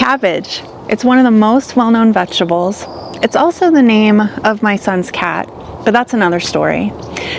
Cabbage. It's one of the most well-known vegetables. It's also the name of my son's cat, but that's another story.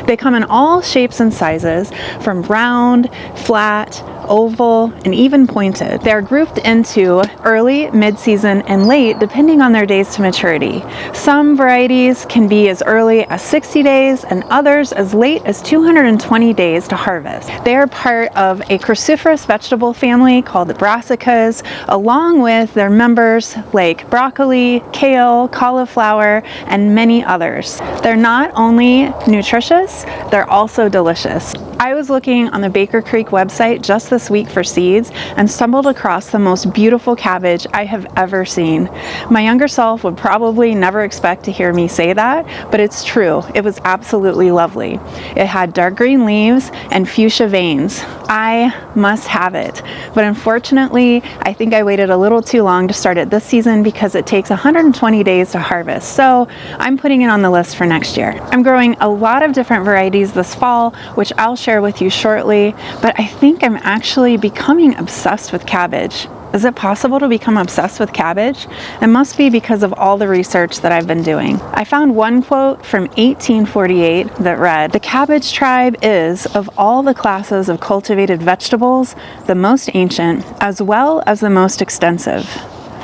They come in all shapes and sizes, from round, flat, oval, and even pointed. They're grouped into early, mid-season, and late depending on their days to maturity. Some varieties can be as early as 60 days and others as late as 220 days to harvest. They are part of a cruciferous vegetable family called the brassicas, along with their members like broccoli, kale, cauliflower, and many others. They're not only nutritious, they're also delicious. I was looking on the Baker Creek website just this week for seeds and stumbled across the most beautiful cabbage I have ever seen. My younger self would probably never expect to hear me say that, but it's true. It was absolutely lovely. It had dark green leaves and fuchsia veins. I must have it. But unfortunately, I think I waited a little too long to start it this season because it takes 120 days to harvest. So I'm putting it on the list for next year. I'm growing a lot of different varieties this fall, which I'll share with you shortly, but I think I'm actually becoming obsessed with cabbage. Is it possible to become obsessed with cabbage? It must be because of all the research that I've been doing. I found one quote from 1848 that read, "The cabbage tribe is, of all the classes of cultivated vegetables, the most ancient as well as the most extensive."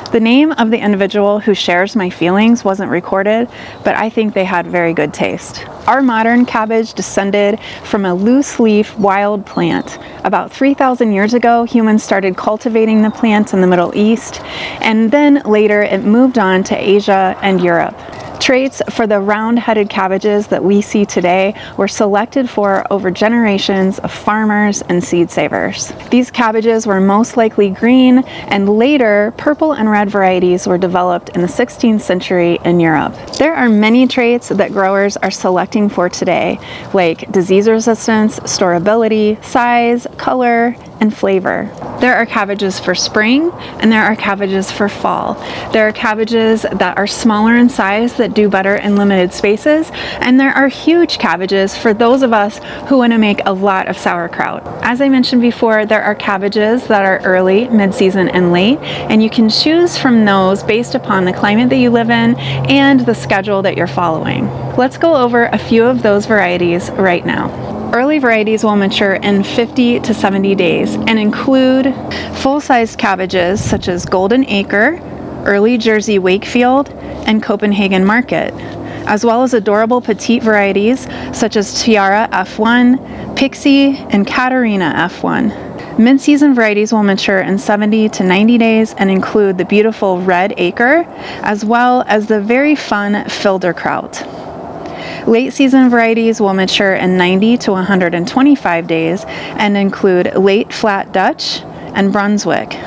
The name of the individual who shares my feelings wasn't recorded, but I think they had very good taste. Our modern cabbage descended from a loose-leaf wild plant. About 3,000 years ago, humans started cultivating the plant in the Middle East, and then later it moved on to Asia and Europe. Traits for the round-headed cabbages that we see today were selected for over generations of farmers and seed savers. These cabbages were most likely green, and later purple and red varieties were developed in the 16th century in Europe. There are many traits that growers are selecting for today, like disease resistance, storability, size, color, and flavor. There are cabbages for spring and there are cabbages for fall. There are cabbages that are smaller in size that do better in limited spaces, and there are huge cabbages for those of us who want to make a lot of sauerkraut. As I mentioned before, there are cabbages that are early, mid-season, and late, and you can choose from those based upon the climate that you live in and the schedule that you're following. Let's go over a few of those varieties right now. Early varieties will mature in 50 to 70 days and include full-sized cabbages such as Golden Acre, Early Jersey Wakefield, and Copenhagen Market, as well as adorable petite varieties such as Tiara F1, Pixie, and Katarina F1. Mid-season varieties will mature in 70 to 90 days and include the beautiful Red Acre, as well as the very fun Filderkraut. Late season varieties will mature in 90 to 125 days and include Late Flat Dutch and Brunswick.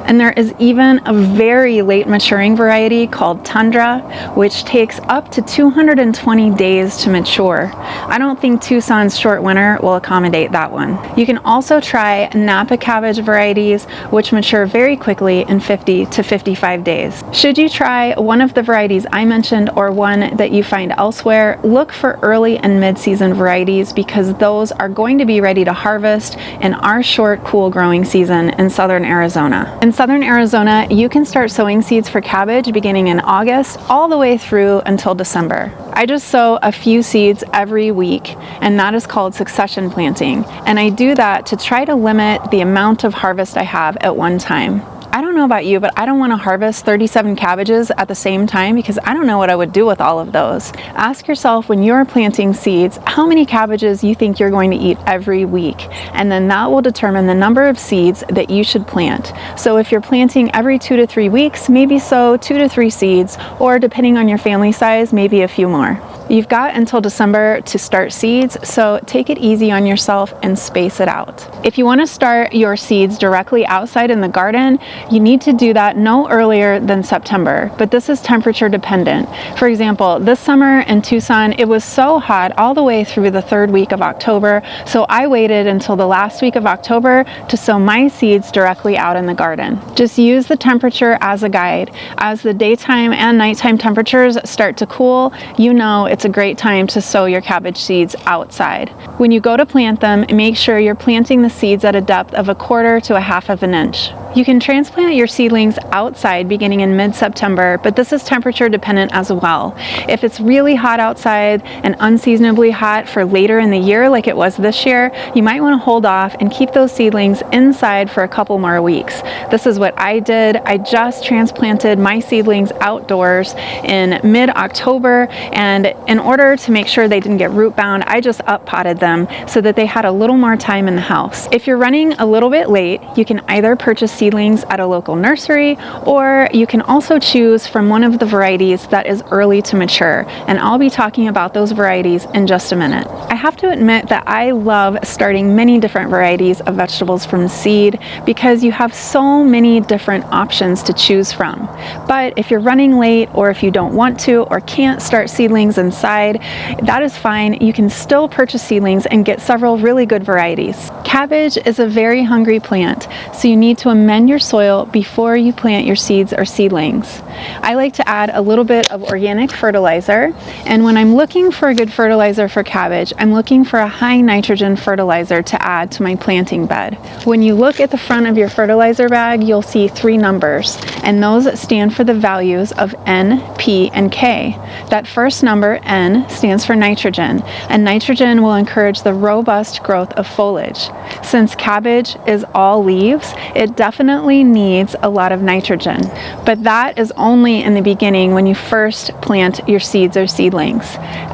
And there is even a very late maturing variety called Tundra, which takes up to 220 days to mature. I don't think Tucson's short winter will accommodate that one. You can also try Napa cabbage varieties, which mature very quickly in 50 to 55 days. Should you try one of the varieties I mentioned or one that you find elsewhere, look for early and mid-season varieties because those are going to be ready to harvest in our short, cool growing season in southern Arizona. In southern Arizona, you can start sowing seeds for cabbage beginning in August all the way through until December. I just sow a few seeds every week, and that is called succession planting. And I do that to try to limit the amount of harvest I have at one time. I don't know about you, but I don't want to harvest 37 cabbages at the same time because I don't know what I would do with all of those. Ask yourself when you're planting seeds, how many cabbages you think you're going to eat every week, and then that will determine the number of seeds that you should plant. So if you're planting every 2 to 3 weeks, maybe sow 2 to 3 seeds, or depending on your family size, maybe a few more. You've got until December to start seeds, so take it easy on yourself and space it out. If you want to start your seeds directly outside in the garden, you need to do that no earlier than September, but this is temperature dependent. For example, this summer in Tucson, it was so hot all the way through the 3rd week of October, so I waited until the last week of October to sow my seeds directly out in the garden. Just use the temperature as a guide. As the daytime and nighttime temperatures start to cool, you know it's a great time to sow your cabbage seeds outside. When you go to plant them, make sure you're planting the seeds at a depth of 1/4 to 1/2 of an inch. You can transplant your seedlings outside beginning in mid-September, but this is temperature dependent as well. If it's really hot outside and unseasonably hot for later in the year like it was this year, you might want to hold off and keep those seedlings inside for a couple more weeks. This is what I did. I just transplanted my seedlings outdoors in mid-October, and in order to make sure they didn't get root bound, I just up potted them so that they had a little more time in the house. If you're running a little bit late, you can either purchase seedlings at a local nursery, or you can also choose from one of the varieties that is early to mature, and I'll be talking about those varieties in just a minute. I have to admit that I love starting many different varieties of vegetables from seed because you have so many different options to choose from. But if you're running late, or if you don't want to or can't start seedlings inside, that is fine. You can still purchase seedlings and get several really good varieties. Cabbage is a very hungry plant, so you need to amend your soil before you plant your seeds or seedlings. I like to add a little bit of organic fertilizer, and when I'm looking for a good fertilizer for cabbage, I'm looking for a high nitrogen fertilizer to add to my planting bed. When you look at the front of your fertilizer bag, you'll see 3 numbers, and those stand for the values of N, P, and K. That first number, N, stands for nitrogen, and nitrogen will encourage the robust growth of foliage. Since cabbage is all leaves, it definitely needs a lot of nitrogen, but that is only in the beginning when you first plant your seeds or seedlings.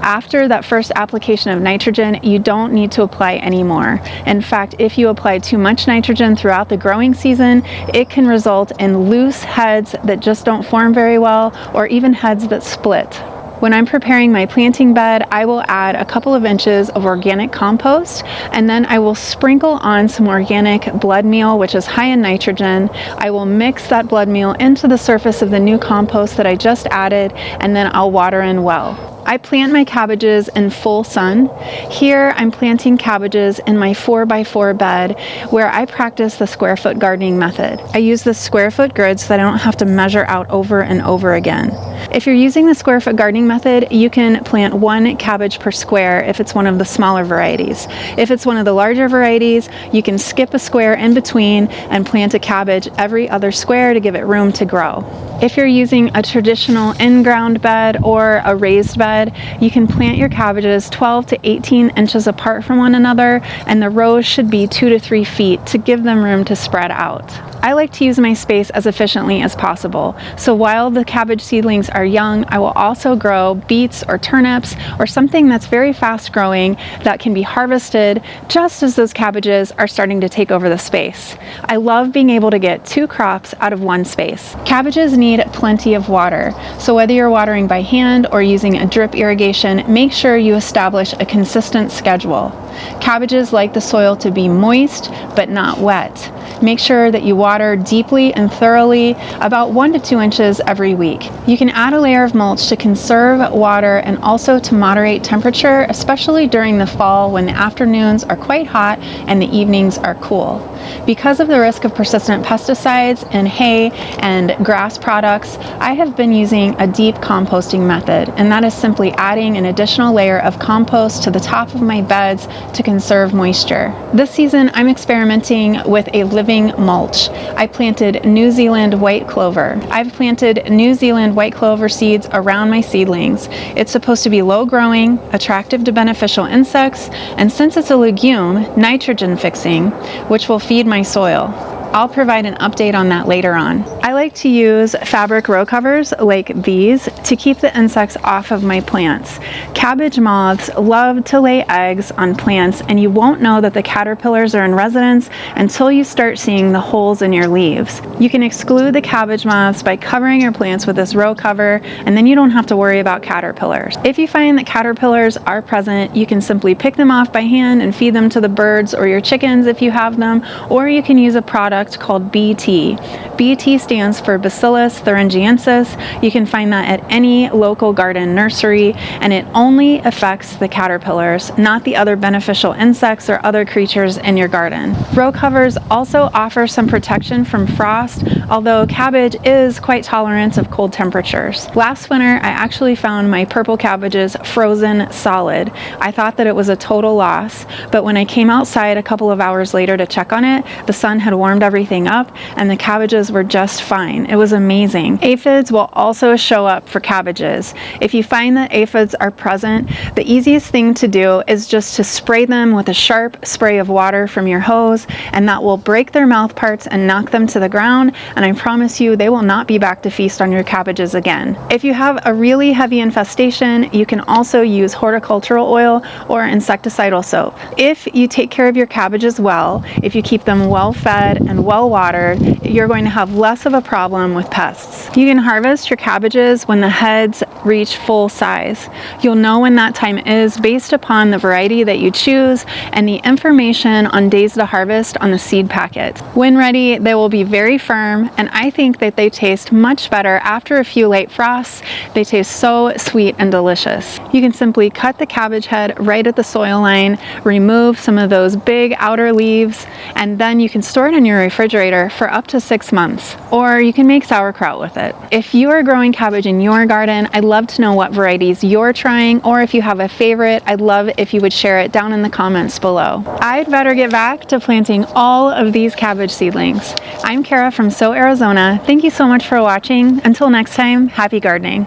After that first application of nitrogen, you don't need to apply any more. In fact, if you apply too much nitrogen throughout the growing season, it can result in loose heads that just don't form very well, or even heads that split. When I'm preparing my planting bed, I will add a couple of inches of organic compost, and then I will sprinkle on some organic blood meal, which is high in nitrogen. I will mix that blood meal into the surface of the new compost that I just added, and then I'll water in well. I plant my cabbages in full sun. Here I'm planting cabbages in my 4x4 bed where I practice the square foot gardening method. I use the square foot grid so that I don't have to measure out over and over again. If you're using the square foot gardening method, you can plant 1 cabbage per square if it's one of the smaller varieties. If it's one of the larger varieties, you can skip a square in between and plant a cabbage every other square to give it room to grow. If you're using a traditional in-ground bed or a raised bed, you can plant your cabbages 12 to 18 inches apart from one another, and the rows should be 2 to 3 feet to give them room to spread out. I like to use my space as efficiently as possible, so while the cabbage seedlings are young, I will also grow beets or turnips or something that's very fast growing that can be harvested just as those cabbages are starting to take over the space. I love being able to get 2 crops out of 1 space. Cabbages need plenty of water, so whether you're watering by hand or using a drip irrigation, make sure you establish a consistent schedule. Cabbages like the soil to be moist but not wet. Make sure that you water deeply and thoroughly, about 1 to 2 inches every week. You can add a layer of mulch to conserve water and also to moderate temperature, especially during the fall when the afternoons are quite hot and the evenings are cool. Because of the risk of persistent pesticides in hay and grass products, I have been using a deep composting method, and that is simply adding an additional layer of compost to the top of my beds to conserve moisture. This season, I'm experimenting with a living mulch. I planted New Zealand white clover. I've planted New Zealand white clover seeds around my seedlings. It's supposed to be low growing, attractive to beneficial insects, and since it's a legume, nitrogen fixing, which will feed my soil. I'll provide an update on that later on. I like to use fabric row covers like these to keep the insects off of my plants. Cabbage moths love to lay eggs on plants, and you won't know that the caterpillars are in residence until you start seeing the holes in your leaves. You can exclude the cabbage moths by covering your plants with this row cover, and then you don't have to worry about caterpillars. If you find that caterpillars are present, you can simply pick them off by hand and feed them to the birds or your chickens if you have them, or you can use a product called BT. BT stands for Bacillus thuringiensis. You can find that at any local garden nursery, and it only affects the caterpillars, not the other beneficial insects or other creatures in your garden. Row covers also offer some protection from frost, although cabbage is quite tolerant of cold temperatures. Last winter, I actually found my purple cabbages frozen solid. I thought that it was a total loss, but when I came outside a couple of hours later to check on it, the sun had warmed up everything up, and the cabbages were just fine. It was amazing. Aphids will also show up for cabbages. If you find that aphids are present, the easiest thing to do is just to spray them with a sharp spray of water from your hose, and that will break their mouth parts and knock them to the ground, and I promise you they will not be back to feast on your cabbages again. If you have a really heavy infestation, you can also use horticultural oil or insecticidal soap. If you take care of your cabbages well, if you keep them well fed and well watered, you're going to have less of a problem with pests. You can harvest your cabbages when the heads reach full size. You'll know when that time is based upon the variety that you choose and the information on days to harvest on the seed packet. When ready, they will be very firm, and I think that they taste much better after a few late frosts. They taste so sweet and delicious. You can simply cut the cabbage head right at the soil line, remove some of those big outer leaves, and then you can store it in your refrigerator for up to 6 months, or you can make sauerkraut with it. If you are growing cabbage in your garden, I'd love to know what varieties you're trying, or if you have a favorite, I'd love if you would share it down in the comments below. I'd better get back to planting all of these cabbage seedlings. I'm Kara from So Arizona. Thank you so much for watching. Until next time, happy gardening.